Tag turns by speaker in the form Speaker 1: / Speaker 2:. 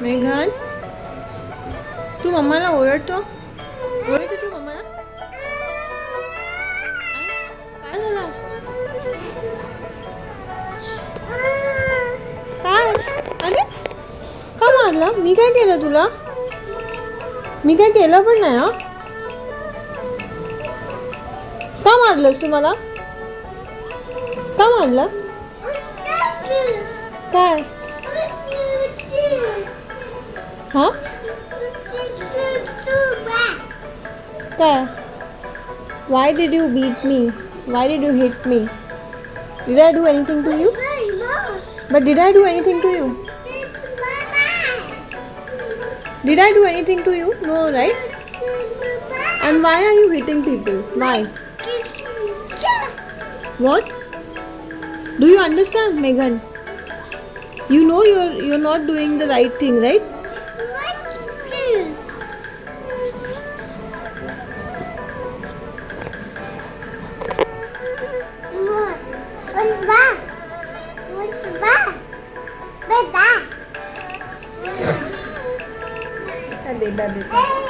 Speaker 1: मेघन, तू मम्माला ओरडतो? ओरडतो तू मम्माला? काय झालं? काय? अरे का मारलं? मी काय केलं तुला? मी काय केलं पण नाही हा. का मारलंस तू मला? का मारलं? काय? हा? काय? Why did you beat me? Why did you hit me? Did I do anything to you? But did I do anything to you? Did I do anything to you? No, right? And why are you hitting people? Why? What? Do you understand, Megan? You know you're not doing the right thing, right?
Speaker 2: What's that? What's that? What's that?
Speaker 1: Beba.